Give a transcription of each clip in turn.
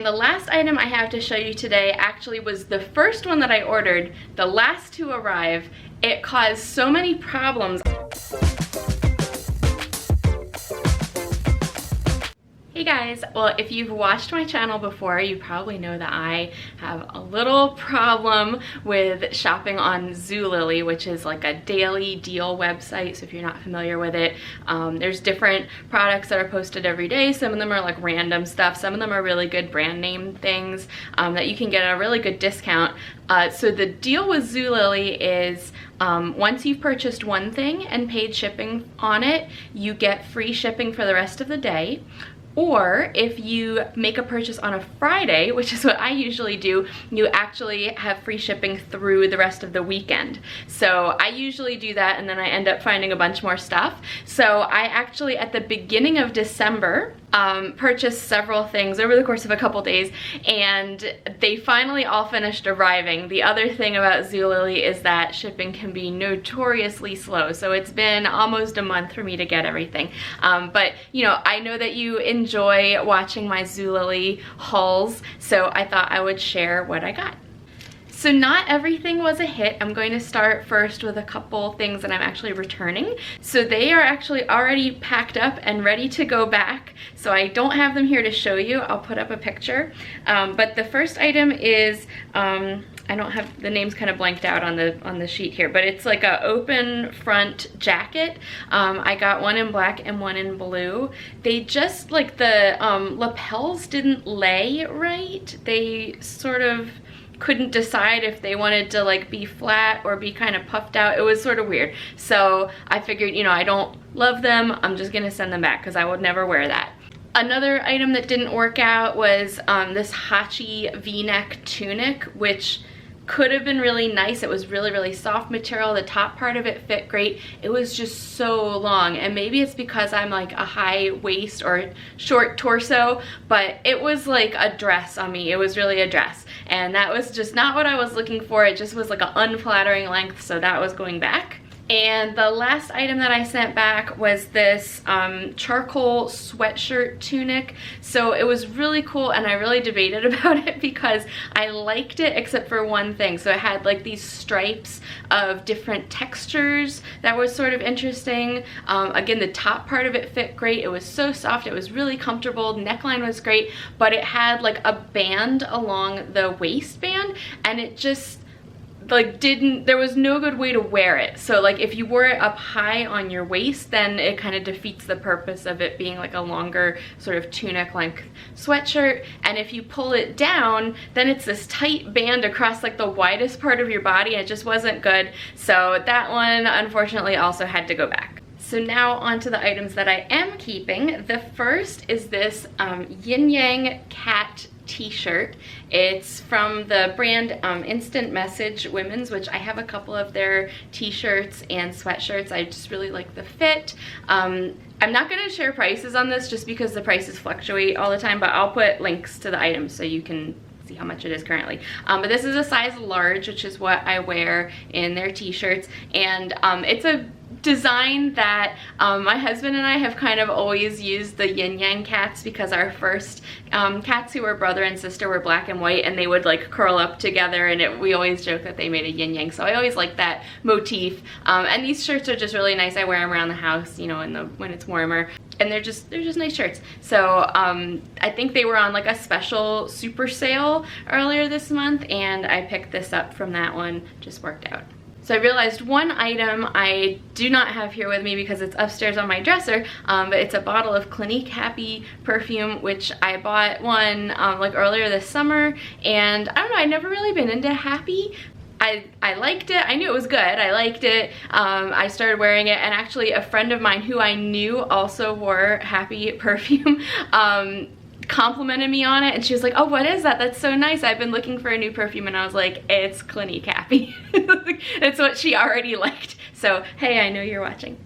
The last item I have to show you today actually was the first one that I ordered, the last to arrive. It caused so many problems. Hey guys, well, if you've watched my channel before, you probably know that I have a little problem with shopping on ZULILY, which is like a daily deal website. So if you're not familiar with it, there's different products that are posted every day. Some of them are like random stuff. Some of them are really good brand name things that you can get at a really good discount. So the deal with ZULILY is once you've purchased one thing and paid shipping on it, you get free shipping for the rest of the day. Or if you make a purchase on a Friday, which is what I usually do, you actually have free shipping through the rest of the weekend. So I usually do that, and then I end up finding a bunch more stuff. So I actually, at the beginning of December, purchased several things over the course of a couple days, and they finally all finished arriving. The other thing about ZULILY is that shipping can be notoriously slow, so it's been almost a month for me to get everything. But you know, I know that you enjoy watching my ZULILY hauls, so I thought I would share what I got. So not everything was a hit. I'm going to start first with a couple things that I'm actually returning. So they are actually already packed up and ready to go back. So I don't have them here to show you. I'll put up a picture. But the first item is, I don't have, the name's kind of blanked out on the sheet here, but it's like a open front jacket. I got one in black and one in blue. They just, like the lapels didn't lay right. They sort of couldn't decide if they wanted to like be flat or be kind of puffed out. It was sort of weird. So I figured, you know, I don't love them. I'm just gonna send them back because I would never wear that. Another item that didn't work out was this Hachi V-neck tunic, which could have been really nice. It was really, really soft material. The top part of it fit great. It was just so long, and maybe it's because I'm like a high waist or short torso, but it was like a dress on me. It was really a dress, and that was just not what I was looking for. It just was like an unflattering length, so that was going back. And the last item that I sent back was this charcoal sweatshirt tunic. So it was really cool, and I really debated about it because I liked it except for one thing. So it had like these stripes of different textures that was sort of interesting. Again, the top part of it fit great. It was so soft. It was really comfortable. The neckline was great, but it had like a band along the waistband, and it just like there was no good way to wear it. So like if you wore it up high on your waist, then it kind of defeats the purpose of it being like a longer sort of tunic length sweatshirt. And if you pull it down, then it's this tight band across like the widest part of your body. It just wasn't good. So that one unfortunately also had to go back. So now on to the items that I am keeping. The first is this yin yang cat t-shirt. It's from the brand Instant Message Women's, which I have a couple of their t-shirts and sweatshirts. I just really like the fit. I'm not going to share prices on this just because the prices fluctuate all the time, but I'll put links to the items so you can see how much it is currently. But this is a size large, which is what I wear in their t-shirts, and it's a design that my husband and I have kind of always used, the yin yang cats, because our first cats who were brother and sister were black and white, and they would like curl up together, and we always joke that they made a yin yang. So I always like that motif, and these shirts are just really nice. I wear them around the house, you know, when it's warmer, and they're just nice shirts. So I think they were on like a special super sale earlier this month, and I picked this up from that one. Just worked out. So I realized one item I do not have here with me because it's upstairs on my dresser, but it's a bottle of Clinique Happy perfume, which I bought one like earlier this summer, and I don't know, I'd never really been into Happy. I liked it. I knew it was good. I liked it. I started wearing it, and actually a friend of mine who I knew also wore Happy perfume complimented me on it, and she was like, oh, what is that? That's so nice. I've been looking for a new perfume. And I was like, it's Clinique Happy. It's what she already liked. So hey, I know you're watching.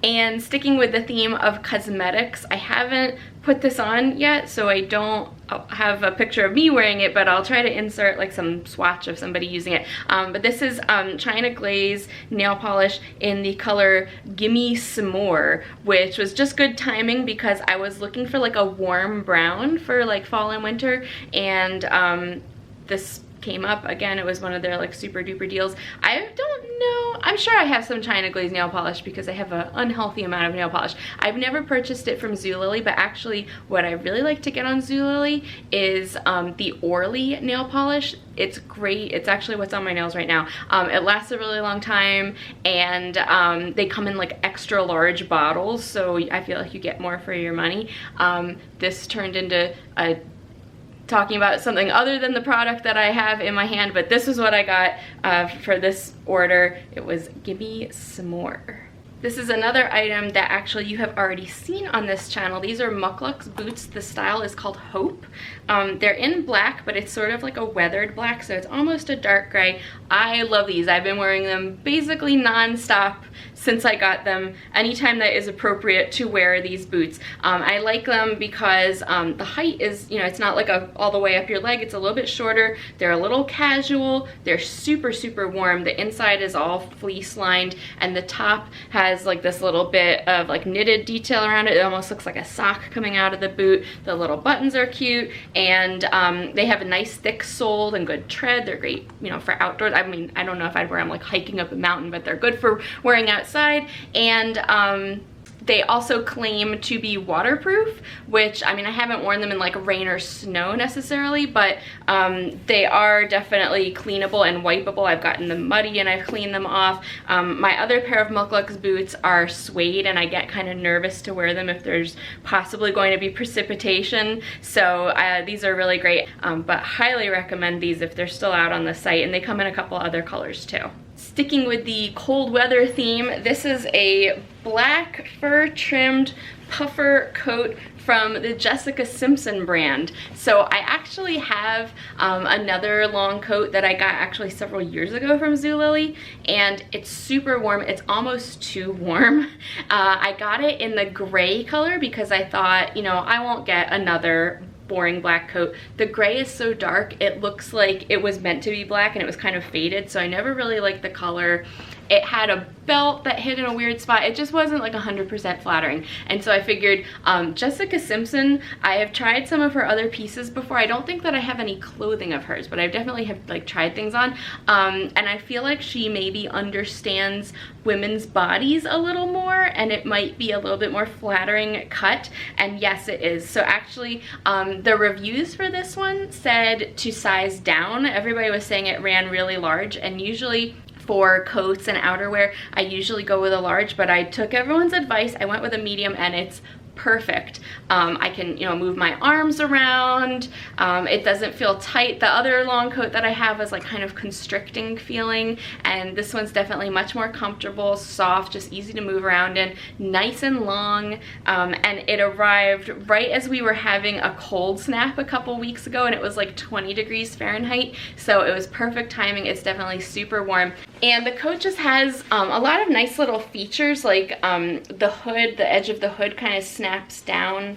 And sticking with the theme of cosmetics, I haven't put this on yet, so I don't have a picture of me wearing it, but I'll try to insert like some swatch of somebody using it. But this is China Glaze nail polish in the color Gimme Some More, which was just good timing because I was looking for like a warm brown for like fall and winter, and this came up again. It was one of their like super duper deals. I don't know, I'm sure I have some China Glaze nail polish because I have an unhealthy amount of nail polish. I've never purchased it from ZULILY, but actually what I really like to get on ZULILY is the Orly nail polish. It's great. It's actually what's on my nails right now. It lasts a really long time, and they come in like extra large bottles, so I feel like you get more for your money. This turned into a talking about something other than the product that I have in my hand, but this is what I got for this order. It was Gimme Some More. This is another item that actually you have already seen on this channel. These are Mukluks Boots. The style is called Hope. They're in black, but it's sort of like a weathered black, so it's almost a dark gray. I love these. I've been wearing them basically non-stop since I got them, anytime that is appropriate to wear these boots. I like them because the height is, you know, it's not like all the way up your leg. It's a little bit shorter. They're a little casual. They're super, super warm. The inside is all fleece lined, and the top has like this little bit of like knitted detail around it. It almost looks like a sock coming out of the boot. The little buttons are cute, and they have a nice thick sole and good tread. They're great, you know, for outdoors. I mean, I don't know if I'd wear them like hiking up a mountain, but they're good for wearing outside. And they also claim to be waterproof, which, I mean, I haven't worn them in like rain or snow necessarily, but they are definitely cleanable and wipeable. I've gotten them muddy and I've cleaned them off. My other pair of Mukluks boots are suede, and I get kind of nervous to wear them if there's possibly going to be precipitation. So these are really great, but highly recommend these if they're still out on the site, and they come in a couple other colors too. Sticking with the cold weather theme, this is a black fur trimmed puffer coat from the Jessica Simpson brand. So I actually have another long coat that I got actually several years ago from ZULILY, and it's super warm. It's almost too warm. I got it in the gray color because I thought, you know, I won't get another boring black coat. The gray is so dark, it looks like it was meant to be black, and it was kind of faded, so I never really liked the color. It had a belt that hid in a weird spot. It just wasn't like 100% flattering. And so I figured Jessica Simpson, I have tried some of her other pieces before. I don't think that I have any clothing of hers, but I definitely have like tried things on. And I feel like she maybe understands women's bodies a little more, and it might be a little bit more flattering cut. And yes, it is. So actually, the reviews for this one said to size down. Everybody was saying it ran really large, and usually for coats and outerwear, I usually go with a large, but I took everyone's advice. I went with a medium, and it's perfect. I can, you know, move my arms around. It doesn't feel tight. The other long coat that I have is like kind of constricting feeling, and this one's definitely much more comfortable, soft, just easy to move around in, nice and long. And it arrived right as we were having a cold snap a couple weeks ago, and it was like 20 degrees Fahrenheit, so it was perfect timing. It's definitely super warm, and the coat just has a lot of nice little features, like the hood, the edge of the hood kind of snaps down,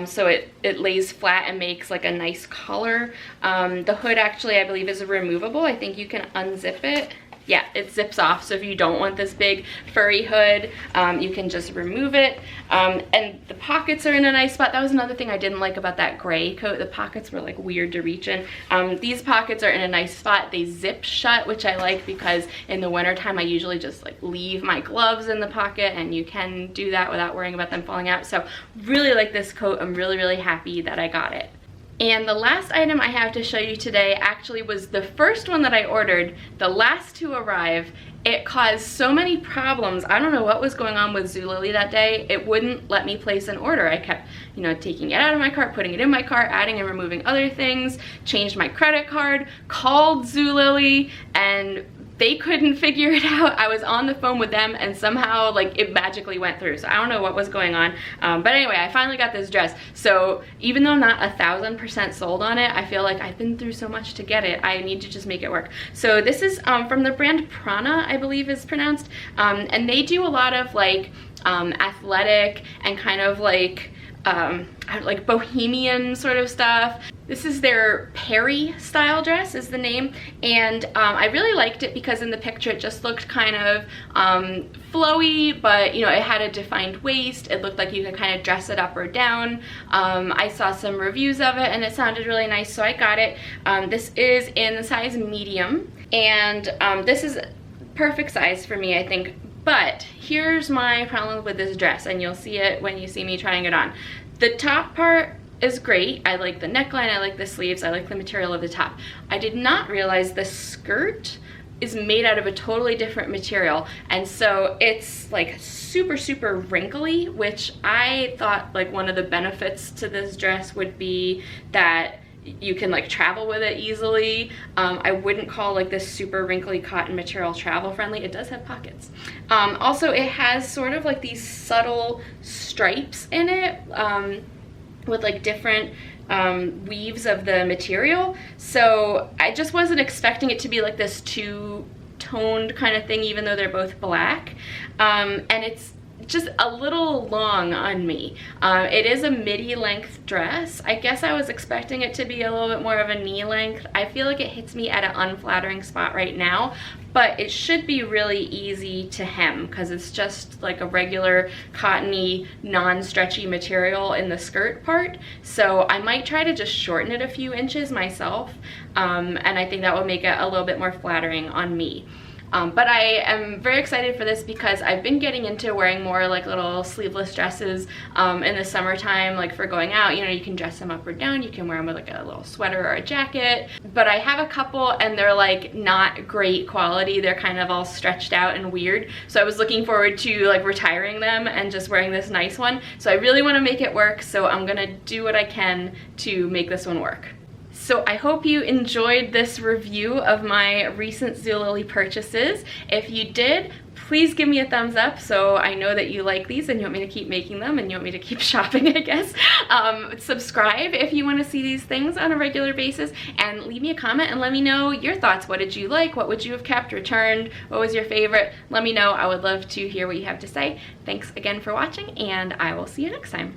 so it lays flat and makes like a nice collar. The hood actually, I believe, is removable. I think you can unzip it. Yeah, it zips off, so if you don't want this big furry hood, you can just remove it. And the pockets are in a nice spot. That was another thing I didn't like about that gray coat. The pockets were like weird to reach in. These pockets are in a nice spot. They zip shut, which I like because in the wintertime I usually just like leave my gloves in the pocket, and you can do that without worrying about them falling out. So really like this coat. I'm really, really happy that I got it. And the last item I have to show you today actually was the first one that I ordered, the last to arrive. It caused so many problems. I don't know what was going on with ZULILY that day. It wouldn't let me place an order. I kept, you know, taking it out of my cart, putting it in my cart, adding and removing other things, changed my credit card, called ZULILY, and they couldn't figure it out. I was on the phone with them, and somehow like it magically went through. So I don't know what was going on. But anyway, I finally got this dress. So even though I'm not 1000% sold on it, I feel like I've been through so much to get it. I need to just make it work. So this is from the brand Prana, I believe is pronounced. And they do a lot of like athletic and kind of like like bohemian sort of stuff. This is their Perry style dress is the name, and I really liked it because in the picture it just looked kind of flowy, but you know, it had a defined waist. It looked like you could kind of dress it up or down. I saw some reviews of it and it sounded really nice, so I got it. This is in the size medium, and this is perfect size for me, I think. But here's my problem with this dress, and you'll see it when you see me trying it on. The top part is great. I like the neckline, I like the sleeves, I like the material of the top. I did not realize the skirt is made out of a totally different material, and so it's like super wrinkly, which I thought like one of the benefits to this dress would be that you can like travel with it easily. I wouldn't call like this super wrinkly cotton material travel friendly. It does have pockets. Also, it has sort of like these subtle stripes in it, with like different weaves of the material. So I just wasn't expecting it to be like this two-toned kind of thing, even though they're both black. And it's just a little long on me. It is a midi length dress. I guess I was expecting it to be a little bit more of a knee length. I feel like it hits me at an unflattering spot right now, but it should be really easy to hem because it's just like a regular cottony, non-stretchy material in the skirt part. So I might try to just shorten it a few inches myself, and I think that will make it a little bit more flattering on me. But I am very excited for this because I've been getting into wearing more like little sleeveless dresses in the summertime, like for going out. You know, you can dress them up or down, you can wear them with like a little sweater or a jacket. But I have a couple and they're like not great quality. They're kind of all stretched out and weird. So I was looking forward to like retiring them and just wearing this nice one. So I really want to make it work, so I'm gonna do what I can to make this one work. So I hope you enjoyed this review of my recent ZULILY purchases. If you did, please give me a thumbs up so I know that you like these and you want me to keep making them and you want me to keep shopping, I guess. Subscribe if you want to see these things on a regular basis, and leave me a comment and let me know your thoughts. What did you like? What would you have kept, returned? What was your favorite? Let me know. I would love to hear what you have to say. Thanks again for watching, and I will see you next time.